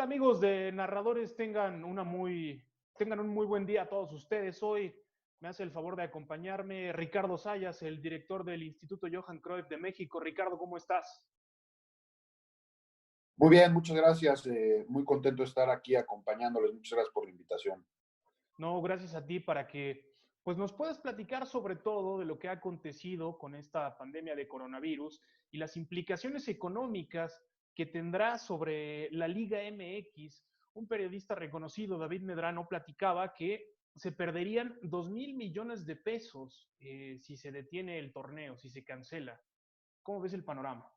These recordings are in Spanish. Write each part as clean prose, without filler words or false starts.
amigos de Narradores? Tengan un muy buen día a todos ustedes. Hoy me hace el favor de acompañarme Ricardo Sayas, el director del Instituto Johan Cruyff de México. Ricardo, ¿cómo estás? Muy bien, muchas gracias. Muy contento de estar aquí acompañándoles. Muchas gracias por la invitación. No, gracias a ti para que pues nos puedas platicar sobre todo de lo que ha acontecido con esta pandemia de coronavirus y las implicaciones económicas que tendrá sobre la Liga MX. Un periodista reconocido, David Medrano, platicaba que se perderían 2,000 millones de pesos si se detiene el torneo, si se cancela. ¿Cómo ves el panorama?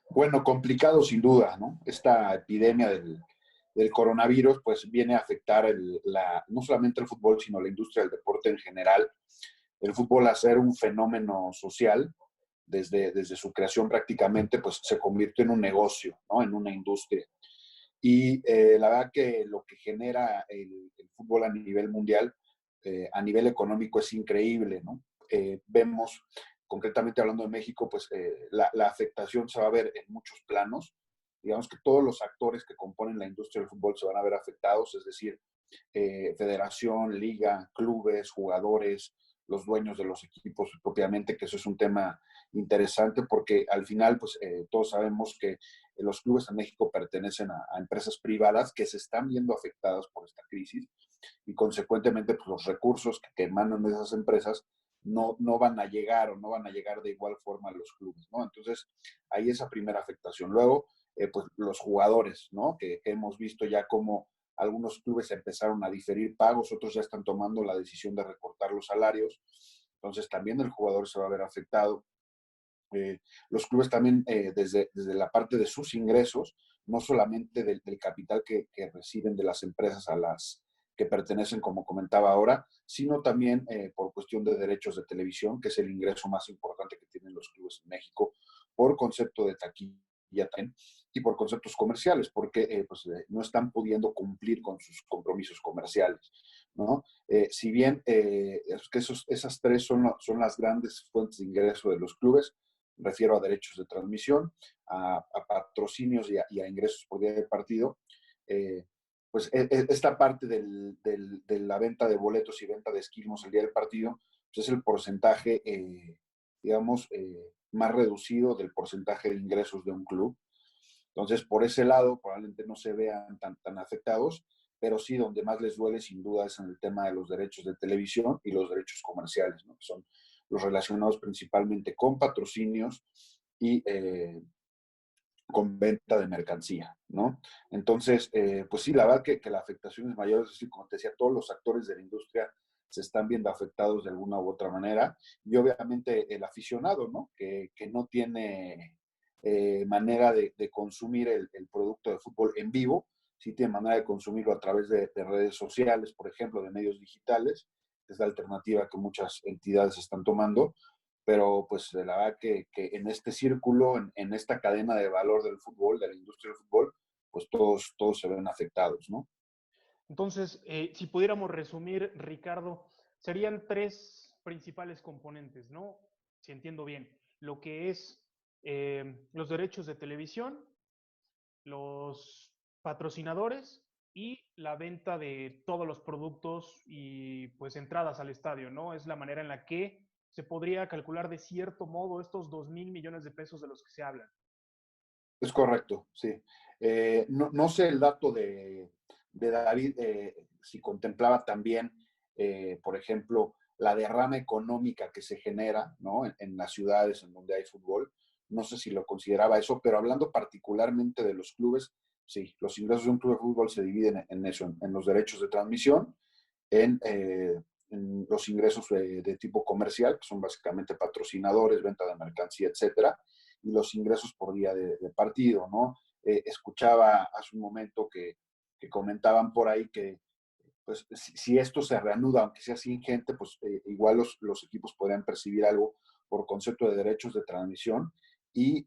Bueno, complicado sin duda, ¿no? Esta epidemia del coronavirus, pues viene a afectar no solamente el fútbol, sino la industria del deporte en general. El fútbol, a ser un fenómeno social, desde su creación prácticamente, pues se convirtió en un negocio, ¿no? En una industria. Y la verdad que lo que genera el fútbol a nivel mundial, a nivel económico, es increíble, ¿no? Vemos, concretamente hablando de México, pues la afectación se va a ver en muchos planos. Digamos que todos los actores que componen la industria del fútbol se van a ver afectados, es decir, federación, liga, clubes, jugadores, los dueños de los equipos propiamente, que eso es un tema interesante porque al final, pues todos sabemos que los clubes en México pertenecen a empresas privadas que se están viendo afectadas por esta crisis y consecuentemente pues, los recursos que emanan de esas empresas no van a llegar o no van a llegar de igual forma a los clubes, ¿no? Entonces, hay esa primera afectación. Luego, pues los jugadores, ¿no? Que hemos visto ya cómo algunos clubes empezaron a diferir pagos, otros ya están tomando la decisión de recortar los salarios. Entonces también el jugador se va a ver afectado. Los clubes también desde la parte de sus ingresos, no solamente del capital que reciben de las empresas a las que pertenecen, como comentaba ahora, sino también por cuestión de derechos de televisión, que es el ingreso más importante que tienen los clubes en México, por concepto de taquilla también, y por conceptos comerciales, porque no están pudiendo cumplir con sus compromisos comerciales, ¿no? Si bien es que esas tres son las grandes fuentes de ingreso de los clubes, refiero a derechos de transmisión, a patrocinios y a ingresos por día de partido, pues esta parte de la venta de boletos y venta de esquilmos el día del partido, pues es el porcentaje, digamos, más reducido del porcentaje de ingresos de un club. Entonces, por ese lado, probablemente no se vean tan afectados, pero sí donde más les duele sin duda es en el tema de los derechos de televisión y los derechos comerciales, ¿no? Que son los relacionados principalmente con patrocinios y con venta de mercancía, ¿no? Entonces, pues sí, la verdad que la afectación es mayor, es decir, como te decía, todos los actores de la industria se están viendo afectados de alguna u otra manera, y obviamente el aficionado, ¿no? Que no tiene manera de consumir el producto de fútbol en vivo, sí tiene manera de consumirlo a través de redes sociales, por ejemplo, de medios digitales, que es la alternativa que muchas entidades están tomando, pero pues la verdad que en este círculo, en esta cadena de valor del fútbol, de la industria del fútbol, pues todos se ven afectados, ¿no? Entonces, si pudiéramos resumir, Ricardo, serían tres principales componentes, ¿no? Si entiendo bien, lo que es los derechos de televisión, los patrocinadores y la venta de todos los productos y pues entradas al estadio, ¿no? Es la manera en la que se podría calcular de cierto modo estos 2,000 millones de pesos de los que se hablan. Es correcto, sí. No sé el dato de David, si contemplaba también, por ejemplo, la derrama económica que se genera, ¿no? En las ciudades en donde hay fútbol. No sé si lo consideraba eso, pero hablando particularmente de los clubes, sí, los ingresos de un club de fútbol se dividen en eso, en los derechos de transmisión, en los ingresos de tipo comercial, que son básicamente patrocinadores, venta de mercancía, etcétera, y los ingresos por día de partido, ¿no? Escuchaba hace un momento que comentaban por ahí que pues si esto se reanuda, aunque sea sin gente, pues igual los equipos podrían percibir algo por concepto de derechos de transmisión y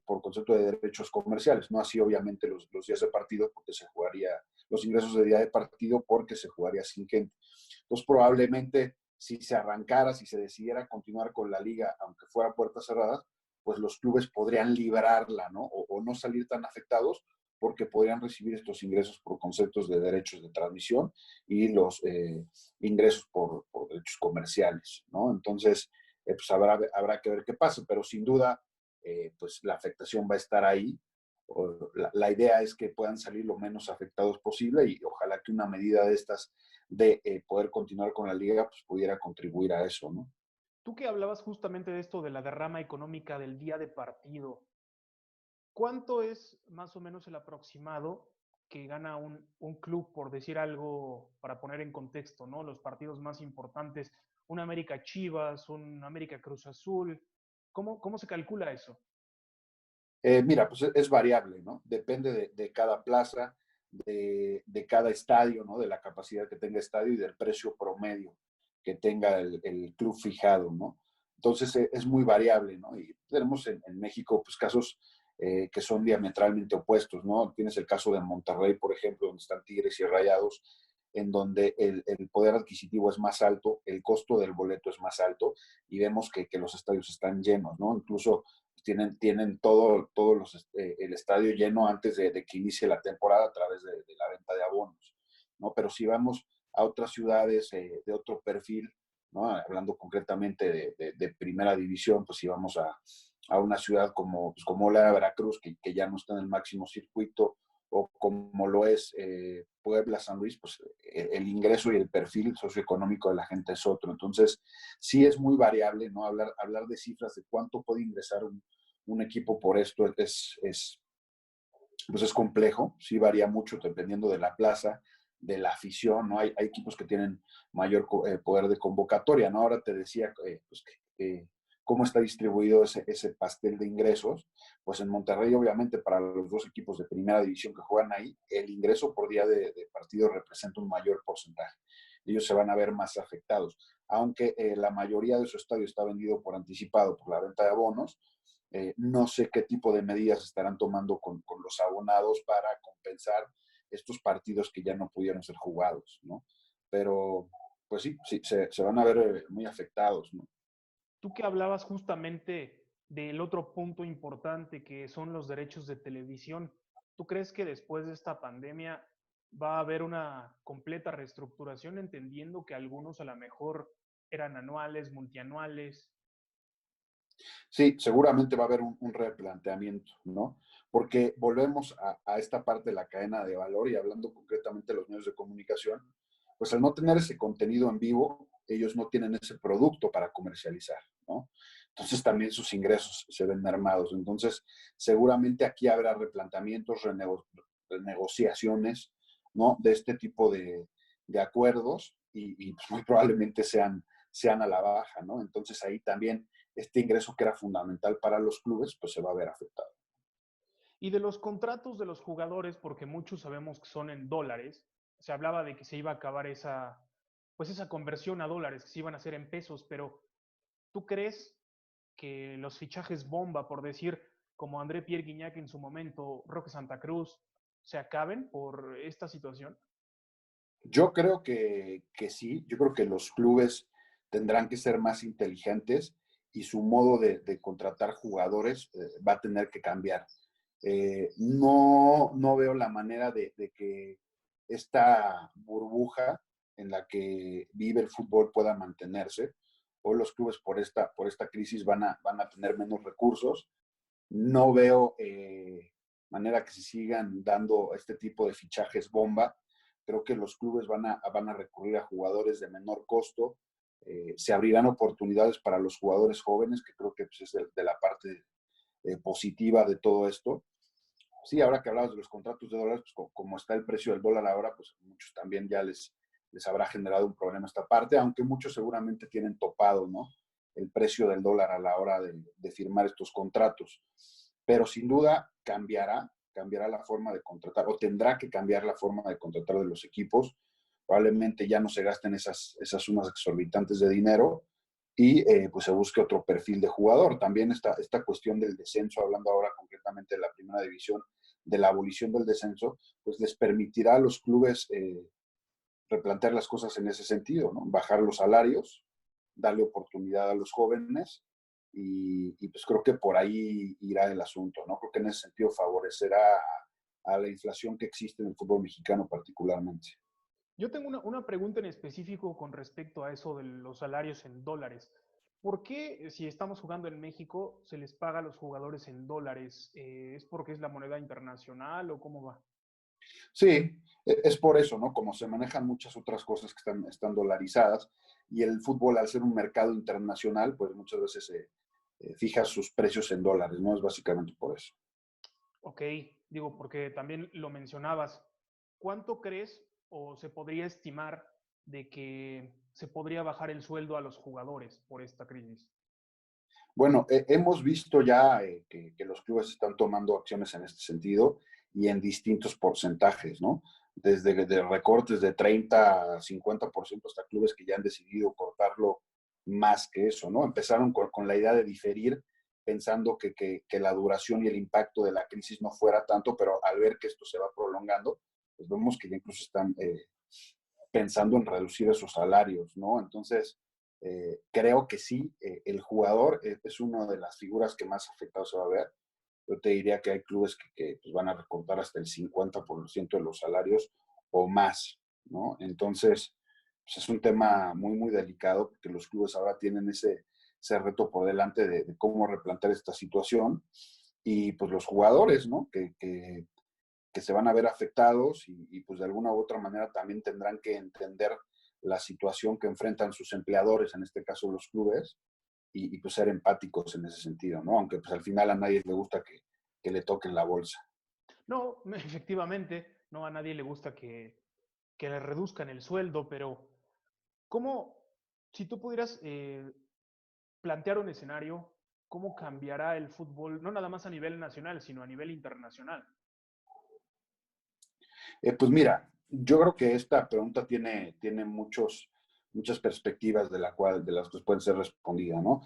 por concepto de derechos comerciales, no así obviamente los días de partido, porque se jugaría, los ingresos de día de partido porque se jugaría sin gente. Entonces probablemente si se arrancara, si se decidiera continuar con la liga, aunque fuera puertas cerradas, pues los clubes podrían librarla, ¿no? O no salir tan afectados, porque podrían recibir estos ingresos por conceptos de derechos de transmisión y los ingresos por derechos comerciales, ¿no? Entonces, pues habrá que ver qué pasa, pero sin duda, pues la afectación va a estar ahí. La idea es que puedan salir lo menos afectados posible y ojalá que una medida de estas de poder continuar con la liga, pues pudiera contribuir a eso, ¿no? Tú que hablabas justamente de esto de la derrama económica del día de partido, ¿cuánto es más o menos el aproximado que gana un club, por decir algo, para poner en contexto, ¿no? Los partidos más importantes, un América Chivas, un América Cruz Azul, ¿cómo se calcula eso? Mira, pues es variable, ¿no? Depende de cada plaza, de cada estadio, ¿no? De la capacidad que tenga estadio y del precio promedio que tenga el club fijado, ¿no? Entonces es muy variable, ¿no? Y tenemos en México, pues casos que son diametralmente opuestos, ¿no? Tienes el caso de Monterrey, por ejemplo, donde están Tigres y Rayados, en donde el poder adquisitivo es más alto, el costo del boleto es más alto y vemos que los estadios están llenos, ¿no? Incluso tienen todo el estadio lleno antes de que inicie la temporada a través de la venta de abonos, ¿no? Pero si vamos a otras ciudades de otro perfil, ¿no? Hablando concretamente de primera división, pues si vamos a una ciudad como la de Veracruz, que ya no está en el máximo circuito, o como lo es Puebla, San Luis, pues el ingreso y el perfil socioeconómico de la gente es otro. Entonces, sí es muy variable, ¿no? Hablar de cifras de cuánto puede ingresar un equipo por esto pues es complejo, sí varía mucho dependiendo de la plaza, de la afición, ¿no? Hay equipos que tienen mayor poder de convocatoria, ¿no? Ahora te decía pues, cómo está distribuido ese pastel de ingresos. Pues en Monterrey, obviamente, para los dos equipos de primera división que juegan ahí, el ingreso por día de partido representa un mayor porcentaje. Ellos se van a ver más afectados. Aunque la mayoría de su estadio está vendido por anticipado por la venta de abonos, no sé qué tipo de medidas estarán tomando con los abonados para compensar estos partidos que ya no pudieron ser jugados, ¿no? Pero, pues sí, se van a ver muy afectados, ¿no? Tú que hablabas justamente del otro punto importante que son los derechos de televisión, ¿tú crees que después de esta pandemia va a haber una completa reestructuración, entendiendo que algunos a lo mejor eran anuales, multianuales? Sí, seguramente va a haber un replanteamiento, ¿no? Porque volvemos a esta parte de la cadena de valor y hablando concretamente de los medios de comunicación, pues al no tener ese contenido en vivo, ellos no tienen ese producto para comercializar, ¿no? Entonces también sus ingresos se ven mermados. Entonces, seguramente aquí habrá replanteamientos, renegociaciones, ¿no? De este tipo de acuerdos y pues muy probablemente sean a la baja, ¿no? Entonces ahí también este ingreso que era fundamental para los clubes, pues se va a ver afectado. Y de los contratos de los jugadores, porque muchos sabemos que son en dólares, se hablaba de que se iba a acabar pues esa conversión a dólares, que se iban a hacer en pesos, pero ¿tú crees que los fichajes bomba, por decir, como André Pierre Guignac en su momento, Roque Santa Cruz, se acaben por esta situación? Yo creo que sí, yo creo que los clubes tendrán que ser más inteligentes y su modo de contratar jugadores va a tener que cambiar. No veo la manera de que esta burbuja en la que vive el fútbol pueda mantenerse. Hoy los clubes por esta crisis van a tener menos recursos. No veo manera que se sigan dando este tipo de fichajes bomba. Creo que los clubes van a recurrir a jugadores de menor costo. Se abrirán oportunidades para los jugadores jóvenes, que creo que pues, es de la parte positiva de todo esto. Sí, ahora que hablabas de los contratos de dólares, pues como está el precio del dólar ahora, pues muchos también ya les habrá generado un problema esta parte, aunque muchos seguramente tienen topado, ¿no? El precio del dólar a la hora de firmar estos contratos. Pero sin duda cambiará la forma de contratar, o tendrá que cambiar la forma de contratar de los equipos. Probablemente ya no se gasten esas sumas exorbitantes de dinero y pues se busque otro perfil de jugador. También esta cuestión del descenso, hablando ahora concretamente de la primera división, de la abolición del descenso, pues les permitirá a los clubes replantear las cosas en ese sentido, ¿no? Bajar los salarios, darle oportunidad a los jóvenes y pues creo que por ahí irá el asunto, ¿no? Creo que en ese sentido favorecerá a la inflación que existe en el fútbol mexicano particularmente. Yo tengo una pregunta en específico con respecto a eso de los salarios en dólares. ¿Por qué si estamos jugando en México se les paga a los jugadores en dólares? ¿Es porque es la moneda internacional o cómo va? Sí, es por eso, ¿no? Como se manejan muchas otras cosas que están dolarizadas y el fútbol al ser un mercado internacional, pues muchas veces se fija sus precios en dólares, ¿no? Es básicamente por eso. Ok, digo, porque también lo mencionabas. ¿Cuánto crees o se podría estimar de que se podría bajar el sueldo a los jugadores por esta crisis? Bueno, hemos visto ya que los clubes están tomando acciones en este sentido y en distintos porcentajes, ¿no? Desde de recortes de 30 a 50% hasta clubes que ya han decidido cortarlo más que eso, ¿no? Empezaron con la idea de diferir pensando que la duración y el impacto de la crisis no fuera tanto, pero al ver que esto se va prolongando, pues vemos que ya incluso están pensando en reducir esos salarios, ¿no? Entonces, creo que sí, el jugador es una de las figuras que más afectado se va a ver. Yo te diría que hay clubes que pues, van a recortar hasta el 50% de los salarios o más, ¿no? Entonces, pues es un tema muy, muy delicado porque los clubes ahora tienen ese reto por delante de cómo replantear esta situación y pues los jugadores, ¿no? Que se van a ver afectados y pues de alguna u otra manera también tendrán que entender la situación que enfrentan sus empleadores, en este caso los clubes, y pues ser empáticos en ese sentido, ¿no? Aunque pues al final a nadie le gusta que le toquen la bolsa. No, efectivamente, no a nadie le gusta que le reduzcan el sueldo, pero ¿cómo, si tú pudieras plantear un escenario, cómo cambiará el fútbol, no nada más a nivel nacional, sino a nivel internacional? Pues mira, yo creo que esta pregunta tiene muchas perspectivas de las que pueden ser respondidas, ¿no?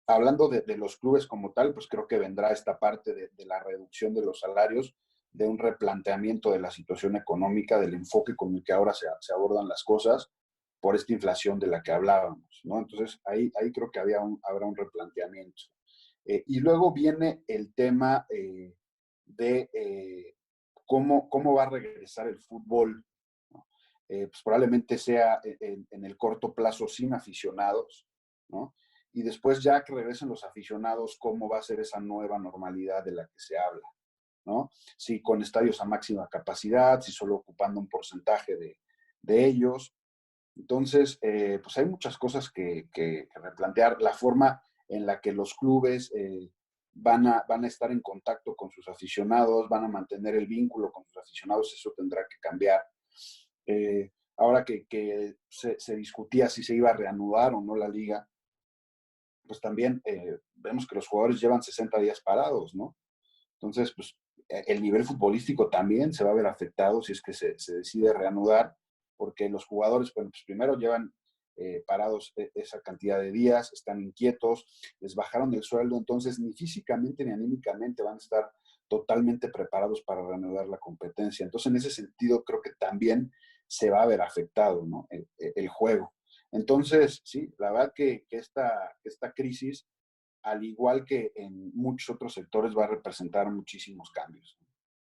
Hablando de los clubes como tal, pues creo que vendrá esta parte de la reducción de los salarios, de un replanteamiento de la situación económica, del enfoque con el que ahora se abordan las cosas por esta inflación de la que hablábamos, ¿no? Entonces, ahí creo que habrá un replanteamiento. Y luego viene el tema de cómo va a regresar el fútbol, ¿no? Pues probablemente sea en el corto plazo sin aficionados, ¿no? Y después ya que regresen los aficionados, cómo va a ser esa nueva normalidad de la que se habla, ¿no? Si con estadios a máxima capacidad, si solo ocupando un porcentaje de ellos. Entonces, pues hay muchas cosas que replantear. La forma en la que los clubes van a estar en contacto con sus aficionados, van a mantener el vínculo con sus aficionados, eso tendrá que cambiar. Ahora que se discutía si se iba a reanudar o no la liga, pues también vemos que los jugadores llevan 60 días parados, ¿no? Entonces, pues el nivel futbolístico también se va a ver afectado si es que se decide reanudar, porque los jugadores, bueno, pues primero llevan parados esa cantidad de días, están inquietos, les bajaron el sueldo, entonces ni físicamente ni anímicamente van a estar totalmente preparados para reanudar la competencia. Entonces, en ese sentido, creo que también se va a ver afectado, ¿no? El juego. Entonces, sí, la verdad que esta crisis al igual que en muchos otros sectores, va a representar muchísimos cambios.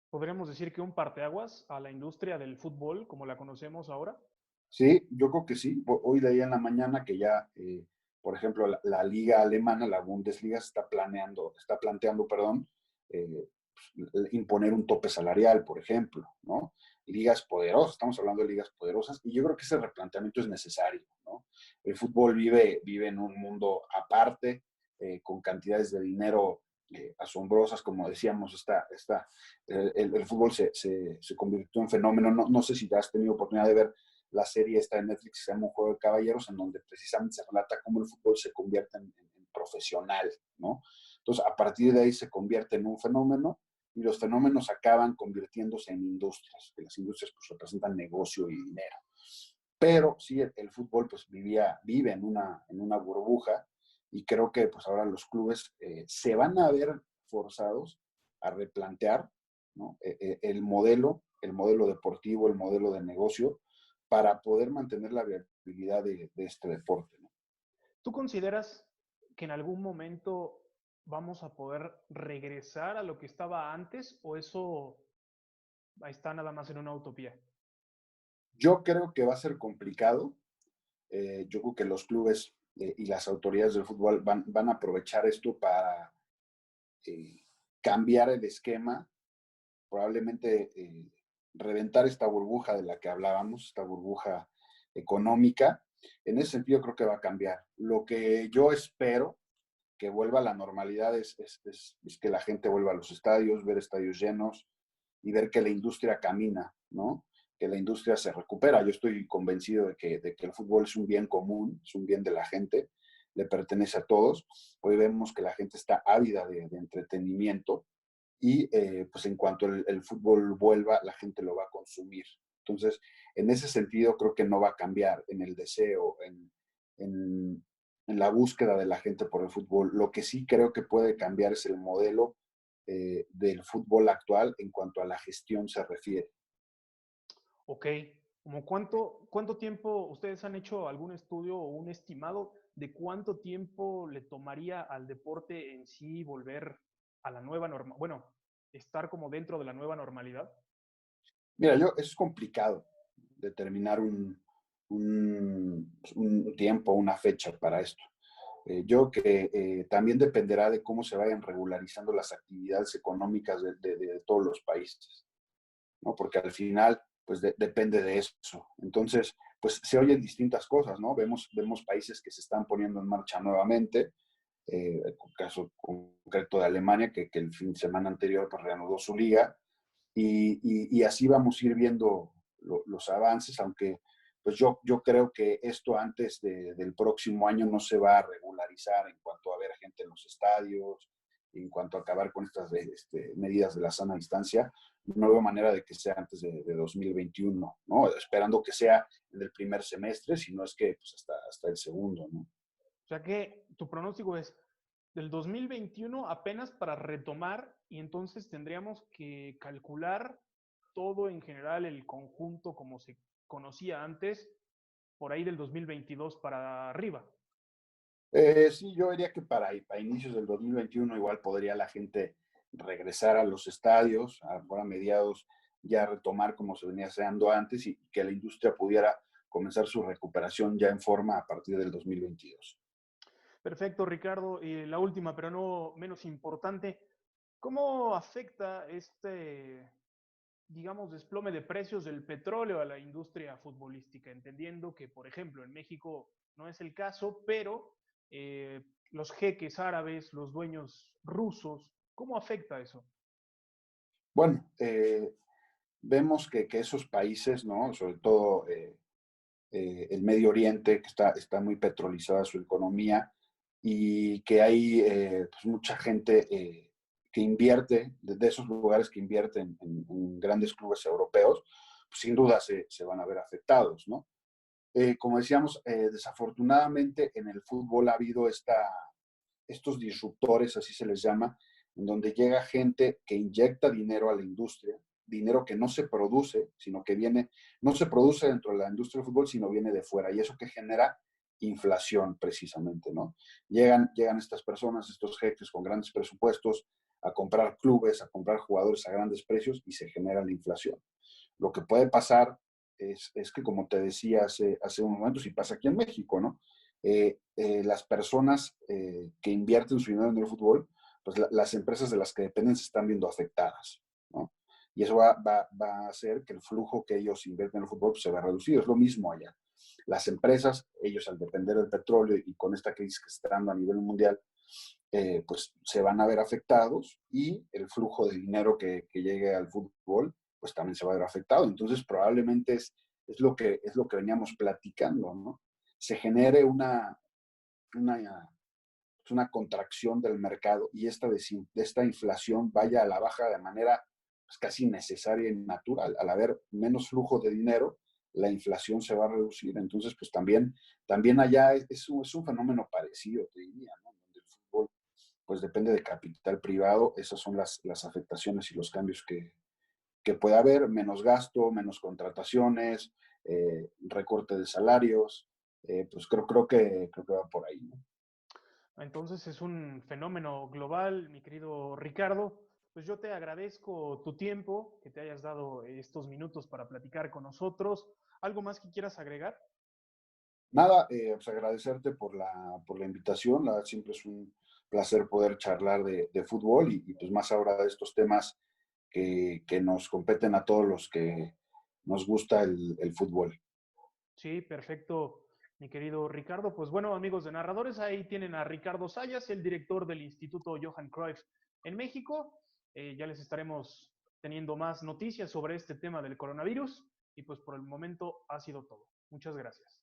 ¿Podríamos decir que un parteaguas a la industria del fútbol como la conocemos ahora? Sí, yo creo que sí. Hoy leía en la mañana que ya, por ejemplo, la liga alemana, la Bundesliga, está planteando, perdón, imponer un tope salarial, por ejemplo, ¿no? Ligas poderosas, estamos hablando de ligas poderosas, y yo creo que ese replanteamiento es necesario, ¿no? El fútbol vive en un mundo aparte, con cantidades de dinero asombrosas, como decíamos, el fútbol se convirtió en fenómeno. No sé si ya has tenido oportunidad de ver la serie esta de Netflix que se llama Un Juego de Caballeros, en donde precisamente se relata cómo el fútbol se convierte en profesional, ¿no? Entonces, a partir de ahí se convierte en un fenómeno y los fenómenos acaban convirtiéndose en industrias, que las industrias pues representan negocio y dinero. Pero sí, el fútbol pues vive en una burbuja y creo que pues ahora los clubes se van a ver forzados a replantear, ¿no? el modelo deportivo, el modelo de negocio, para poder mantener la viabilidad de este deporte, ¿no? ¿Tú consideras que en algún momento vamos a poder regresar a lo que estaba antes o eso está nada más en una utopía? Yo creo que va a ser complicado. Yo creo que los clubes y las autoridades del fútbol van a aprovechar esto para eh, cambiar el esquema, probablemente reventar esta burbuja de la que hablábamos, esta burbuja económica. En ese sentido creo que va a cambiar. Lo que yo espero que vuelva a la normalidad es que la gente vuelva a los estadios, ver estadios llenos y ver que la industria camina, ¿no? Que la industria se recupera. Yo estoy convencido de que el fútbol es un bien común, es un bien de la gente, le pertenece a todos. Hoy vemos que la gente está ávida de entretenimiento y pues en cuanto el fútbol vuelva, la gente lo va a consumir. Entonces, en ese sentido, creo que no va a cambiar en el deseo, en, en la búsqueda de la gente por el fútbol. Lo que sí creo que puede cambiar es el modelo del fútbol actual en cuanto a la gestión se refiere. Ok, ¿como cuánto tiempo ustedes han hecho algún estudio o un estimado de cuánto tiempo le tomaría al deporte en sí volver a la nueva norma? Bueno, estar como dentro de la nueva normalidad. Mira, es complicado determinar un tiempo, una fecha para esto. Yo que también dependerá de cómo se vayan regularizando las actividades económicas de todos los países, ¿no? Porque al final, pues depende de eso. Entonces, pues se oyen distintas cosas, ¿no? Vemos países que se están poniendo en marcha nuevamente, el caso concreto de Alemania, que el fin de semana anterior pues, reanudó su liga, y así vamos a ir viendo los avances, aunque pues yo creo que esto antes del próximo año no se va a regularizar en cuanto a ver gente en los estadios, en cuanto a acabar con estas medidas de la sana distancia. No veo manera de que sea antes de 2021, ¿no? Esperando que sea en el primer semestre, si no es que pues hasta el segundo, ¿no? O sea que tu pronóstico es del 2021 apenas para retomar y entonces tendríamos que calcular todo en general, el conjunto como se conocía antes, por ahí del 2022 para arriba. Sí, yo diría que para inicios del 2021 igual podría la gente regresar a los estadios, a mediados ya retomar como se venía haciendo antes y que la industria pudiera comenzar su recuperación ya en forma a partir del 2022. Perfecto, Ricardo. Y la última, pero no menos importante, ¿cómo afecta este, digamos, desplome de precios del petróleo a la industria futbolística? Entendiendo que, por ejemplo, en México no es el caso, pero los jeques árabes, los dueños rusos, ¿cómo afecta eso? Bueno, vemos que esos países, ¿no? Sobre todo el Medio Oriente, que está muy petrolizada su economía y que hay pues mucha gente que invierte, de esos lugares que invierten en grandes clubes europeos, pues sin duda se van a ver afectados, ¿no? Como decíamos, desafortunadamente en el fútbol ha habido estos disruptores, así se les llama, en donde llega gente que inyecta dinero a la industria, dinero que no se produce, sino que viene, no se produce dentro de la industria del fútbol, sino viene de fuera. Y eso que genera inflación precisamente, ¿no? Llegan estas personas, estos jefes con grandes presupuestos, a comprar clubes, a comprar jugadores a grandes precios y se genera la inflación. Lo que puede pasar es que, como te decía hace un momento, si pasa aquí en México, ¿no? Las personas que invierten su dinero en el fútbol, pues las empresas de las que dependen se están viendo afectadas, ¿no? Y eso va a hacer que el flujo que ellos invierten en el fútbol pues, se va a reducir. Es lo mismo allá. Las empresas, ellos al depender del petróleo y con esta crisis que se está dando a nivel mundial, pues se van a ver afectados y el flujo de dinero que llegue al fútbol, pues también se va a ver afectado. Entonces, probablemente es lo que veníamos platicando, ¿no? Se genere una, una contracción del mercado y esta inflación vaya a la baja de manera pues, casi necesaria y natural. Al haber menos flujo de dinero, la inflación se va a reducir. Entonces, pues también allá es un fenómeno parecido, te diría, ¿no? Donde el fútbol, pues depende de capital privado, esas son las afectaciones y los cambios que puede haber, menos gasto, menos contrataciones, recorte de salarios, pues creo que va por ahí, ¿no? Entonces es un fenómeno global, mi querido Ricardo. pues yo te agradezco tu tiempo, que te hayas dado estos minutos para platicar con nosotros. ¿Algo más que quieras agregar? Nada, pues agradecerte por la invitación. Siempre es un placer poder charlar de fútbol y, pues más ahora de estos temas que nos competen a todos los que nos gusta el fútbol. Sí, perfecto, mi querido Ricardo. Pues bueno, amigos de Narradores, ahí tienen a Ricardo Sayas, el director del Instituto Johan Cruyff en México. Ya les estaremos teniendo más noticias sobre este tema del coronavirus y pues por el momento ha sido todo. Muchas gracias.